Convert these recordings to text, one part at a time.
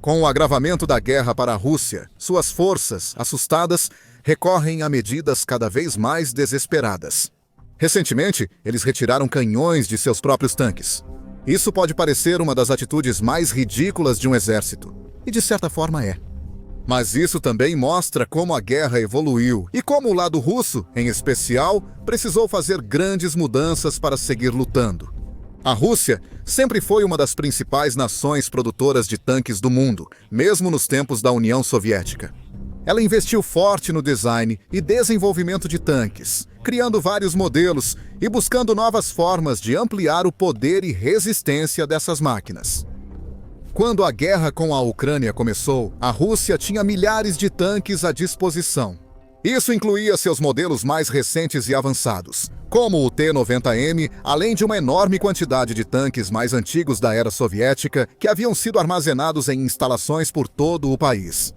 Com o agravamento da guerra para a Rússia, suas forças, assustadas, recorrem a medidas cada vez mais desesperadas. Recentemente, eles retiraram canhões de seus próprios tanques. Isso pode parecer uma das atitudes mais ridículas de um exército, e de certa forma é. Mas isso também mostra como a guerra evoluiu e como o lado russo, em especial, precisou fazer grandes mudanças para seguir lutando. A Rússia sempre foi uma das principais nações produtoras de tanques do mundo, mesmo nos tempos da União Soviética. Ela investiu forte no design e desenvolvimento de tanques, criando vários modelos e buscando novas formas de ampliar o poder e resistência dessas máquinas. Quando a guerra com a Ucrânia começou, a Rússia tinha milhares de tanques à disposição. Isso incluía seus modelos mais recentes e avançados, como o T-90M, além de uma enorme quantidade de tanques mais antigos da era soviética que haviam sido armazenados em instalações por todo o país.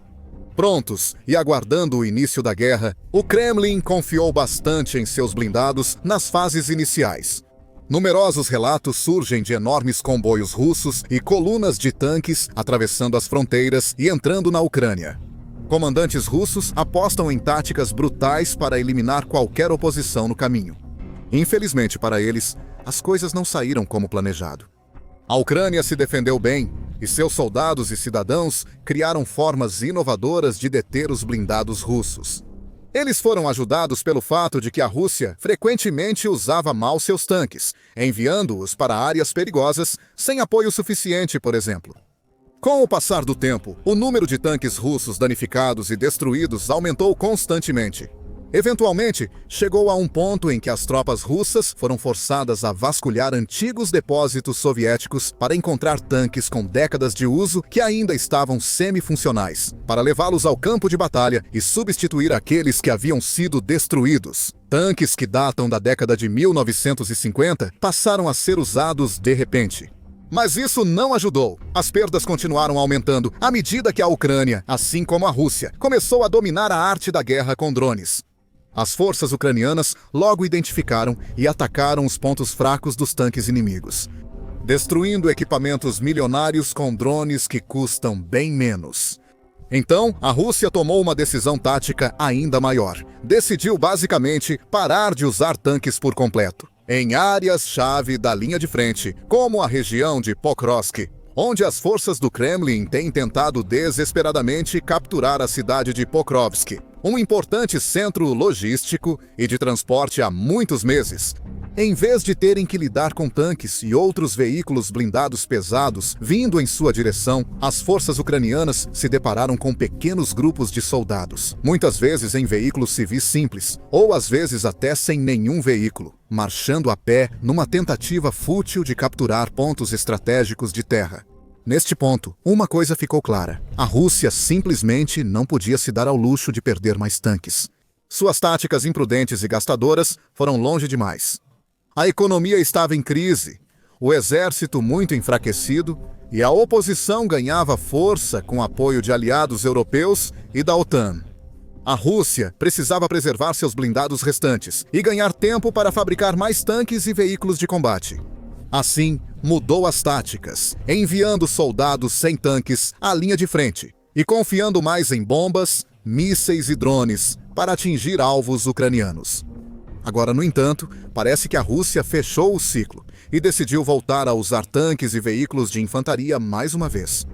Prontos e aguardando o início da guerra, o Kremlin confiou bastante em seus blindados nas fases iniciais. Numerosos relatos surgem de enormes comboios russos e colunas de tanques atravessando as fronteiras e entrando na Ucrânia. Comandantes russos apostam em táticas brutais para eliminar qualquer oposição no caminho. Infelizmente para eles, as coisas não saíram como planejado. A Ucrânia se defendeu bem e seus soldados e cidadãos criaram formas inovadoras de deter os blindados russos. Eles foram ajudados pelo fato de que a Rússia frequentemente usava mal seus tanques, enviando-os para áreas perigosas sem apoio suficiente, por exemplo. Com o passar do tempo, o número de tanques russos danificados e destruídos aumentou constantemente. Eventualmente, chegou a um ponto em que as tropas russas foram forçadas a vasculhar antigos depósitos soviéticos para encontrar tanques com décadas de uso que ainda estavam semifuncionais, para levá-los ao campo de batalha e substituir aqueles que haviam sido destruídos. Tanques que datam da década de 1950 passaram a ser usados de repente. Mas isso não ajudou. As perdas continuaram aumentando à medida que a Ucrânia, assim como a Rússia, começou a dominar a arte da guerra com drones. As forças ucranianas logo identificaram e atacaram os pontos fracos dos tanques inimigos, destruindo equipamentos milionários com drones que custam bem menos. Então, a Rússia tomou uma decisão tática ainda maior. Decidiu basicamente parar de usar tanques por completo. Em áreas-chave da linha de frente, como a região de Pokrovsk, onde as forças do Kremlin têm tentado desesperadamente capturar a cidade de Pokrovsk, um importante centro logístico e de transporte há muitos meses. Em vez de terem que lidar com tanques e outros veículos blindados pesados vindo em sua direção, as forças ucranianas se depararam com pequenos grupos de soldados, muitas vezes em veículos civis simples, ou às vezes até sem nenhum veículo, marchando a pé numa tentativa fútil de capturar pontos estratégicos de terra. Neste ponto, uma coisa ficou clara: a Rússia simplesmente não podia se dar ao luxo de perder mais tanques. Suas táticas imprudentes e gastadoras foram longe demais. A economia estava em crise, o exército muito enfraquecido e a oposição ganhava força com apoio de aliados europeus e da OTAN. A Rússia precisava preservar seus blindados restantes e ganhar tempo para fabricar mais tanques e veículos de combate. Assim, mudou as táticas, enviando soldados sem tanques à linha de frente e confiando mais em bombas, mísseis e drones para atingir alvos ucranianos. Agora, no entanto, parece que a Rússia fechou o ciclo e decidiu voltar a usar tanques e veículos de infantaria mais uma vez.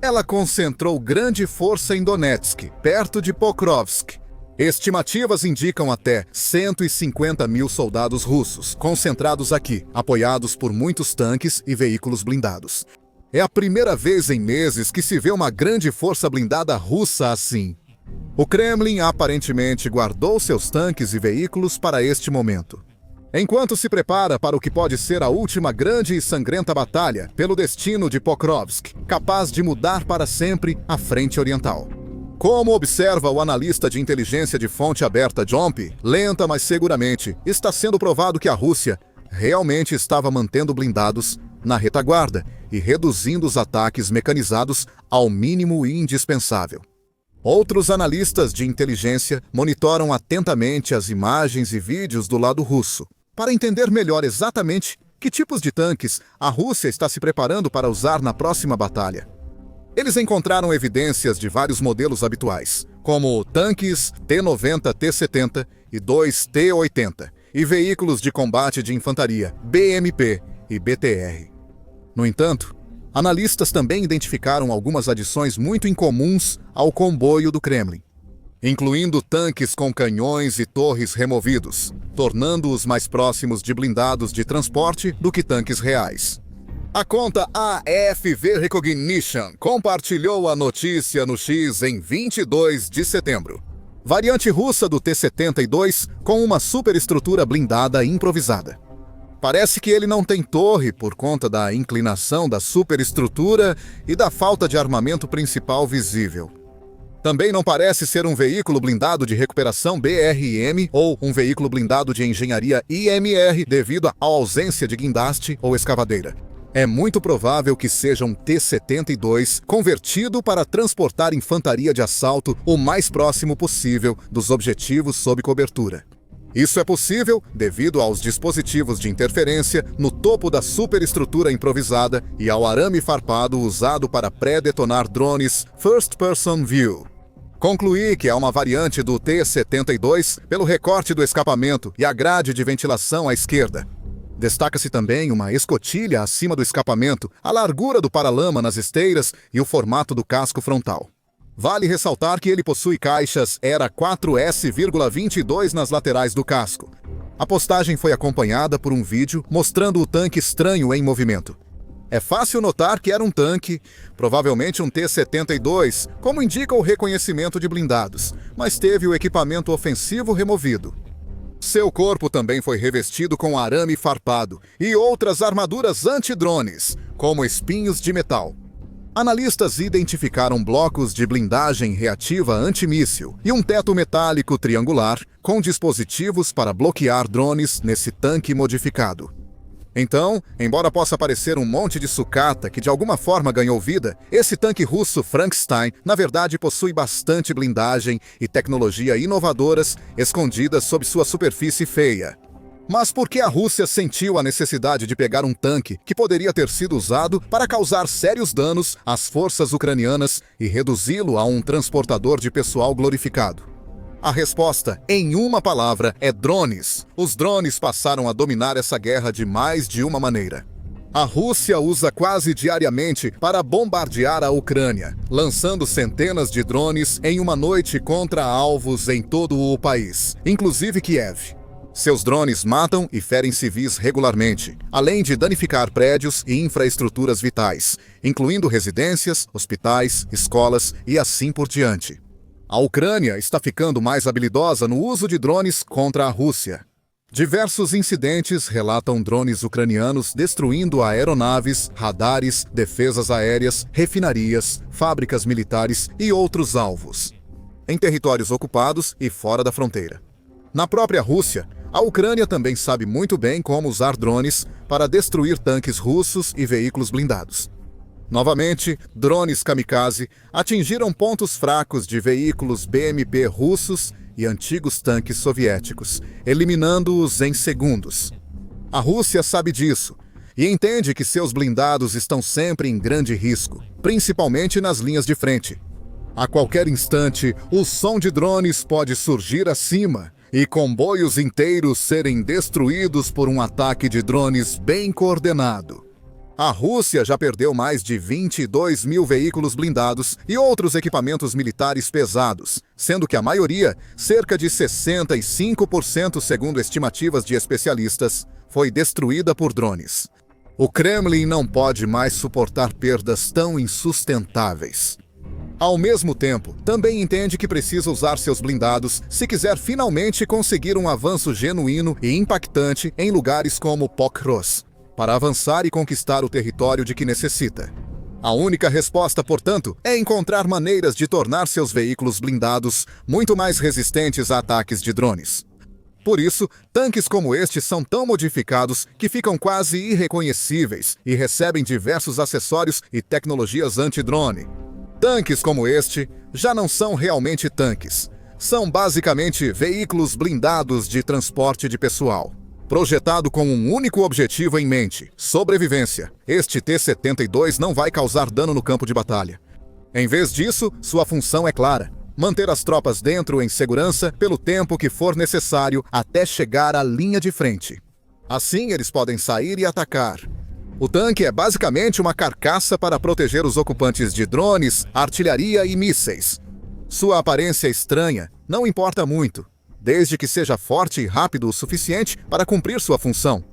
Ela concentrou grande força em Donetsk, perto de Pokrovsk. Estimativas indicam até 150 mil soldados russos concentrados aqui, apoiados por muitos tanques e veículos blindados. É a primeira vez em meses que se vê uma grande força blindada russa assim. O Kremlin aparentemente guardou seus tanques e veículos para este momento, enquanto se prepara para o que pode ser a última grande e sangrenta batalha pelo destino de Pokrovsk, capaz de mudar para sempre a frente oriental. Como observa o analista de inteligência de fonte aberta Jomp, lenta mas seguramente, está sendo provado que a Rússia realmente estava mantendo blindados na retaguarda e reduzindo os ataques mecanizados ao mínimo indispensável. Outros analistas de inteligência monitoram atentamente as imagens e vídeos do lado russo, para entender melhor exatamente que tipos de tanques a Rússia está se preparando para usar na próxima batalha. Eles encontraram evidências de vários modelos habituais, como tanques T-90, T-70 e 2 T-80, e veículos de combate de infantaria BMP e BTR. No entanto, analistas também identificaram algumas adições muito incomuns ao comboio do Kremlin, incluindo tanques com canhões e torres removidos, tornando-os mais próximos de blindados de transporte do que tanques reais. A conta AFV Recognition compartilhou a notícia no X em 22 de setembro. Variante russa do T-72 com uma superestrutura blindada improvisada. Parece que ele não tem torre por conta da inclinação da superestrutura e da falta de armamento principal visível. Também não parece ser um veículo blindado de recuperação BRM ou um veículo blindado de engenharia IMR devido à ausência de guindaste ou escavadeira. É muito provável que seja um T-72 convertido para transportar infantaria de assalto o mais próximo possível dos objetivos sob cobertura. Isso é possível devido aos dispositivos de interferência no topo da superestrutura improvisada e ao arame farpado usado para pré-detonar drones First Person View. Concluí que é uma variante do T-72 pelo recorte do escapamento e a grade de ventilação à esquerda. Destaca-se também uma escotilha acima do escapamento, a largura do paralama nas esteiras e o formato do casco frontal. Vale ressaltar que ele possui caixas ERA 4S,22 nas laterais do casco. A postagem foi acompanhada por um vídeo mostrando o tanque estranho em movimento. É fácil notar que era um tanque, provavelmente um T-72, como indica o reconhecimento de blindados, mas teve o equipamento ofensivo removido. Seu corpo também foi revestido com arame farpado e outras armaduras antidrones, como espinhos de metal. Analistas identificaram blocos de blindagem reativa antimíssil e um teto metálico triangular com dispositivos para bloquear drones nesse tanque modificado. Então, embora possa parecer um monte de sucata que de alguma forma ganhou vida, esse tanque russo Frankenstein, na verdade, possui bastante blindagem e tecnologia inovadoras escondidas sob sua superfície feia. Mas por que a Rússia sentiu a necessidade de pegar um tanque que poderia ter sido usado para causar sérios danos às forças ucranianas e reduzi-lo a um transportador de pessoal glorificado? A resposta, em uma palavra, é drones. Os drones passaram a dominar essa guerra de mais de uma maneira. A Rússia usa quase diariamente para bombardear a Ucrânia, lançando centenas de drones em uma noite contra alvos em todo o país, inclusive Kiev. Seus drones matam e ferem civis regularmente, além de danificar prédios e infraestruturas vitais, incluindo residências, hospitais, escolas e assim por diante. A Ucrânia está ficando mais habilidosa no uso de drones contra a Rússia. Diversos incidentes relatam drones ucranianos destruindo aeronaves, radares, defesas aéreas, refinarias, fábricas militares e outros alvos, em territórios ocupados e fora da fronteira. Na própria Rússia, a Ucrânia também sabe muito bem como usar drones para destruir tanques russos e veículos blindados. Novamente, drones kamikaze atingiram pontos fracos de veículos BMP russos e antigos tanques soviéticos, eliminando-os em segundos. A Rússia sabe disso e entende que seus blindados estão sempre em grande risco, principalmente nas linhas de frente. A qualquer instante, o som de drones pode surgir acima e comboios inteiros serem destruídos por um ataque de drones bem coordenado. A Rússia já perdeu mais de 22 mil veículos blindados e outros equipamentos militares pesados, sendo que a maioria, cerca de 65% segundo estimativas de especialistas, foi destruída por drones. O Kremlin não pode mais suportar perdas tão insustentáveis. Ao mesmo tempo, também entende que precisa usar seus blindados se quiser finalmente conseguir um avanço genuíno e impactante em lugares como Pokros, para avançar e conquistar o território de que necessita. A única resposta, portanto, é encontrar maneiras de tornar seus veículos blindados muito mais resistentes a ataques de drones. Por isso, tanques como este são tão modificados que ficam quase irreconhecíveis e recebem diversos acessórios e tecnologias anti-drone. Tanques como este já não são realmente tanques. São basicamente veículos blindados de transporte de pessoal. Projetado com um único objetivo em mente, sobrevivência, este T-72 não vai causar dano no campo de batalha. Em vez disso, sua função é clara: manter as tropas dentro em segurança pelo tempo que for necessário até chegar à linha de frente. Assim, eles podem sair e atacar. O tanque é basicamente uma carcaça para proteger os ocupantes de drones, artilharia e mísseis. Sua aparência estranha não importa muito, desde que seja forte e rápido o suficiente para cumprir sua função.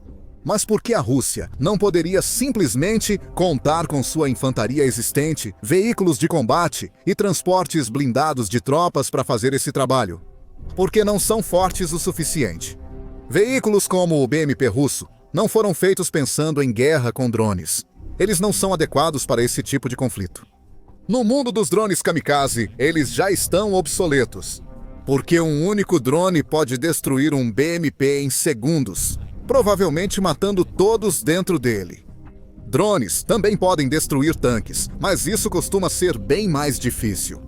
Mas por que a Rússia não poderia simplesmente contar com sua infantaria existente, veículos de combate e transportes blindados de tropas para fazer esse trabalho? Porque não são fortes o suficiente. Veículos como o BMP russo não foram feitos pensando em guerra com drones. Eles não são adequados para esse tipo de conflito. No mundo dos drones kamikaze, eles já estão obsoletos, porque um único drone pode destruir um BMP em segundos, provavelmente matando todos dentro dele. Drones também podem destruir tanques, mas isso costuma ser bem mais difícil.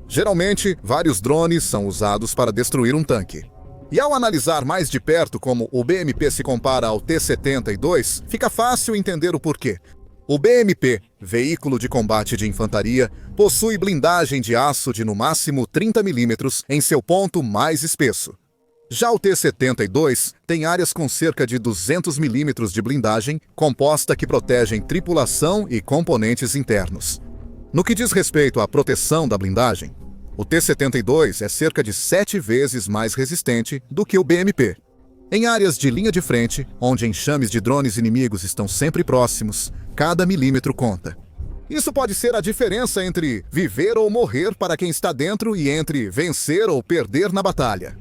Geralmente, vários drones são usados para destruir um tanque. E ao analisar mais de perto como o BMP se compara ao T-72, fica fácil entender o porquê. O BMP, veículo de combate de infantaria, possui blindagem de aço de no máximo 30 mm em seu ponto mais espesso. Já o T-72 tem áreas com cerca de 200 mm de blindagem, composta que protegem tripulação e componentes internos. No que diz respeito à proteção da blindagem, o T-72 é cerca de 7 vezes mais resistente do que o BMP. Em áreas de linha de frente, onde enxames de drones inimigos estão sempre próximos, cada milímetro conta. Isso pode ser a diferença entre viver ou morrer para quem está dentro e entre vencer ou perder na batalha.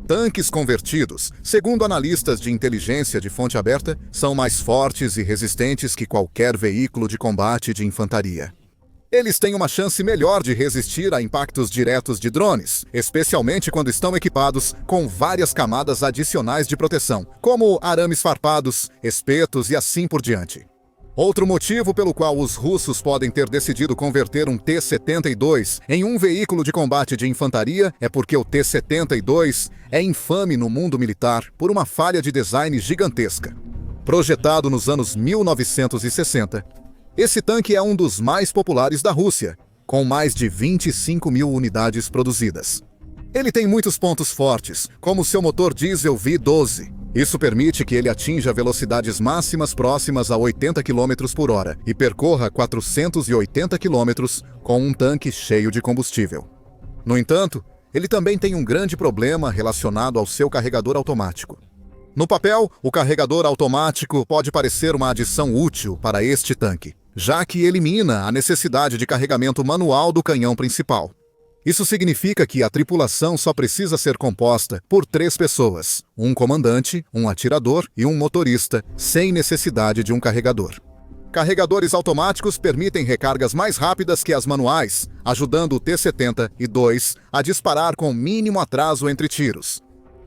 Tanques convertidos, segundo analistas de inteligência de fonte aberta, são mais fortes e resistentes que qualquer veículo de combate de infantaria. Eles têm uma chance melhor de resistir a impactos diretos de drones, especialmente quando estão equipados com várias camadas adicionais de proteção, como arames farpados, espetos e assim por diante. Outro motivo pelo qual os russos podem ter decidido converter um T-72 em um veículo de combate de infantaria é porque o T-72 é infame no mundo militar por uma falha de design gigantesca. Projetado nos anos 1960, esse tanque é um dos mais populares da Rússia, com mais de 25 mil unidades produzidas. Ele tem muitos pontos fortes, como seu motor diesel V12. Isso permite que ele atinja velocidades máximas próximas a 80 km por hora e percorra 480 km com um tanque cheio de combustível. No entanto, ele também tem um grande problema relacionado ao seu carregador automático. No papel, o carregador automático pode parecer uma adição útil para este tanque, já que elimina a necessidade de carregamento manual do canhão principal. Isso significa que a tripulação só precisa ser composta por 3 pessoas, um comandante, um atirador e um motorista, sem necessidade de um carregador. Carregadores automáticos permitem recargas mais rápidas que as manuais, ajudando o T-72 a disparar com mínimo atraso entre tiros.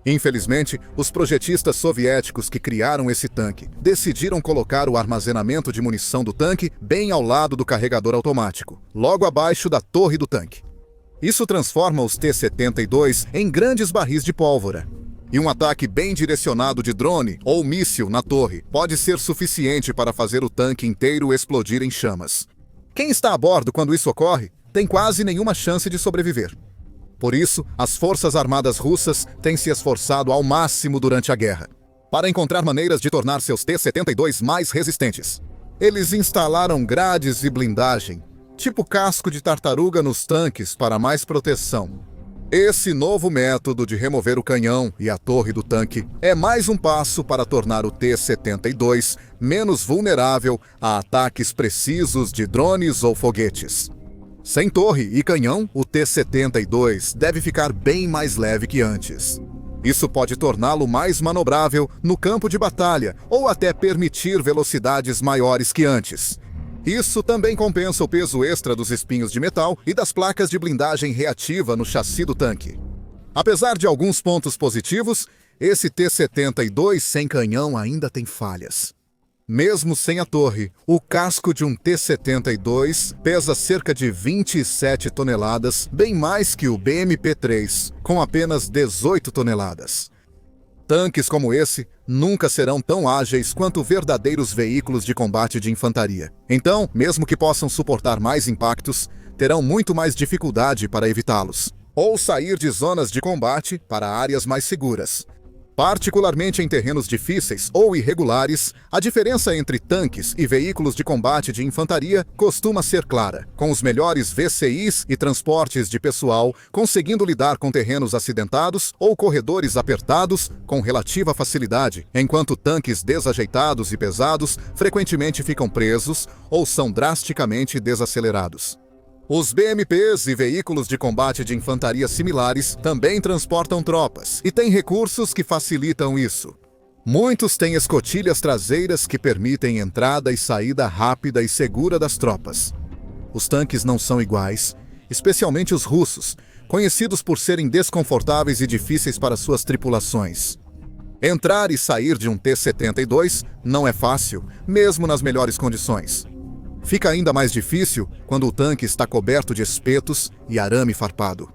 Infelizmente, os projetistas soviéticos que criaram esse tanque decidiram colocar o armazenamento de munição do tanque bem ao lado do carregador automático, logo abaixo da torre do tanque. Isso transforma os T-72 em grandes barris de pólvora. E um ataque bem direcionado de drone ou míssil na torre pode ser suficiente para fazer o tanque inteiro explodir em chamas. Quem está a bordo quando isso ocorre tem quase nenhuma chance de sobreviver. Por isso, as forças armadas russas têm se esforçado ao máximo durante a guerra para encontrar maneiras de tornar seus T-72 mais resistentes. Eles instalaram grades e blindagem, tipo casco de tartaruga nos tanques para mais proteção. Esse novo método de remover o canhão e a torre do tanque é mais um passo para tornar o T-72 menos vulnerável a ataques precisos de drones ou foguetes. Sem torre e canhão, o T-72 deve ficar bem mais leve que antes. Isso pode torná-lo mais manobrável no campo de batalha ou até permitir velocidades maiores que antes. Isso também compensa o peso extra dos espinhos de metal e das placas de blindagem reativa no chassi do tanque. Apesar de alguns pontos positivos, esse T-72 sem canhão ainda tem falhas. Mesmo sem a torre, o casco de um T-72 pesa cerca de 27 toneladas, bem mais que o BMP-3, com apenas 18 toneladas. Tanques como esse nunca serão tão ágeis quanto verdadeiros veículos de combate de infantaria. Então, mesmo que possam suportar mais impactos, terão muito mais dificuldade para evitá-los, ou sair de zonas de combate para áreas mais seguras. Particularmente em terrenos difíceis ou irregulares, a diferença entre tanques e veículos de combate de infantaria costuma ser clara, com os melhores VCIs e transportes de pessoal conseguindo lidar com terrenos acidentados ou corredores apertados com relativa facilidade, enquanto tanques desajeitados e pesados frequentemente ficam presos ou são drasticamente desacelerados. Os BMPs e veículos de combate de infantaria similares também transportam tropas e têm recursos que facilitam isso. Muitos têm escotilhas traseiras que permitem entrada e saída rápida e segura das tropas. Os tanques não são iguais, especialmente os russos, conhecidos por serem desconfortáveis e difíceis para suas tripulações. Entrar e sair de um T-72 não é fácil, mesmo nas melhores condições. Fica ainda mais difícil quando o tanque está coberto de espetos e arame farpado.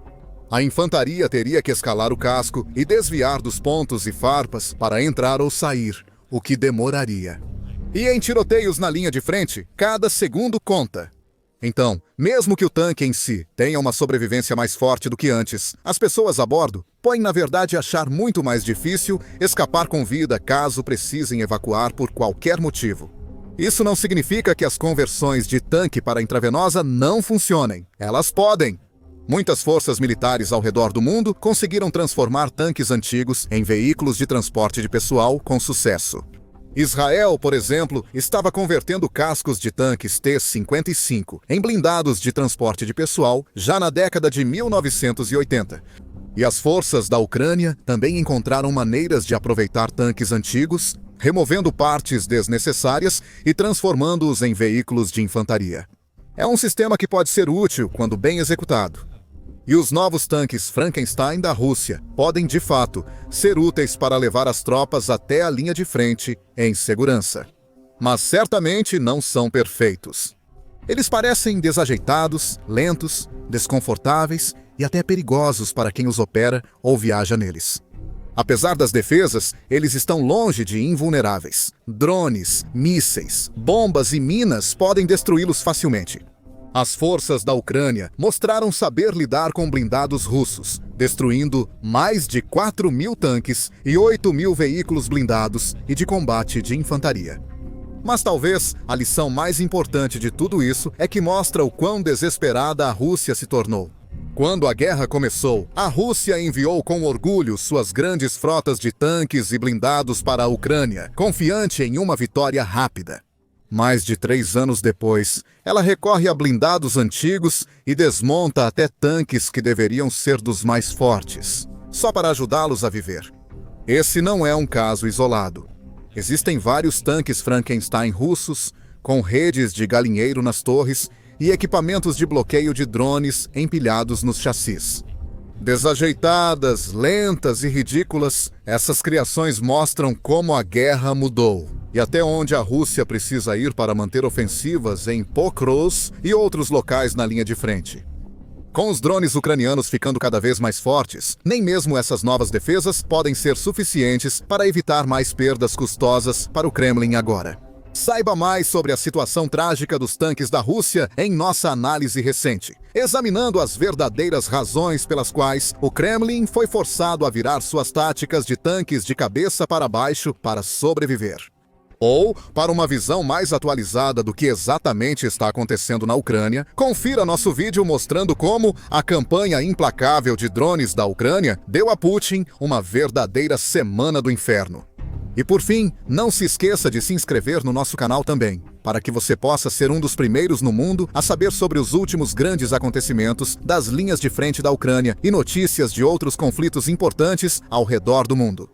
A infantaria teria que escalar o casco e desviar dos pontos e farpas para entrar ou sair, o que demoraria. E em tiroteios na linha de frente, cada segundo conta. Então, mesmo que o tanque em si tenha uma sobrevivência mais forte do que antes, as pessoas a bordo podem, na verdade, achar muito mais difícil escapar com vida caso precisem evacuar por qualquer motivo. Isso não significa que as conversões de tanque para intravenosa não funcionem. Elas podem. Muitas forças militares ao redor do mundo conseguiram transformar tanques antigos em veículos de transporte de pessoal com sucesso. Israel, por exemplo, estava convertendo cascos de tanques T-55 em blindados de transporte de pessoal já na década de 1980. E as forças da Ucrânia também encontraram maneiras de aproveitar tanques antigos, removendo partes desnecessárias e transformando-os em veículos de infantaria. É um sistema que pode ser útil quando bem executado. E os novos tanques Frankenstein da Rússia podem, de fato, ser úteis para levar as tropas até a linha de frente em segurança. Mas certamente não são perfeitos. Eles parecem desajeitados, lentos, desconfortáveis e até perigosos para quem os opera ou viaja neles. Apesar das defesas, eles estão longe de invulneráveis. Drones, mísseis, bombas e minas podem destruí-los facilmente. As forças da Ucrânia mostraram saber lidar com blindados russos, destruindo mais de 4.000 tanques e 8.000 veículos blindados e de combate de infantaria. Mas talvez a lição mais importante de tudo isso é que mostra o quão desesperada a Rússia se tornou. Quando a guerra começou, a Rússia enviou com orgulho suas grandes frotas de tanques e blindados para a Ucrânia, confiante em uma vitória rápida. Mais de 3 anos depois, ela recorre a blindados antigos e desmonta até tanques que deveriam ser dos mais fortes, só para ajudá-los a viver. Esse não é um caso isolado. Existem vários tanques Frankenstein russos, com redes de galinheiro nas torres e equipamentos de bloqueio de drones empilhados nos chassis. Desajeitadas, lentas e ridículas, essas criações mostram como a guerra mudou e até onde a Rússia precisa ir para manter ofensivas em Pokrovsk e outros locais na linha de frente. Com os drones ucranianos ficando cada vez mais fortes, nem mesmo essas novas defesas podem ser suficientes para evitar mais perdas custosas para o Kremlin agora. Saiba mais sobre a situação trágica dos tanques da Rússia em nossa análise recente, examinando as verdadeiras razões pelas quais o Kremlin foi forçado a virar suas táticas de tanques de cabeça para baixo para sobreviver. Ou, para uma visão mais atualizada do que exatamente está acontecendo na Ucrânia, confira nosso vídeo mostrando como a campanha implacável de drones da Ucrânia deu a Putin uma verdadeira semana do inferno. E por fim, não se esqueça de se inscrever no nosso canal também, para que você possa ser um dos primeiros no mundo a saber sobre os últimos grandes acontecimentos das linhas de frente da Ucrânia e notícias de outros conflitos importantes ao redor do mundo.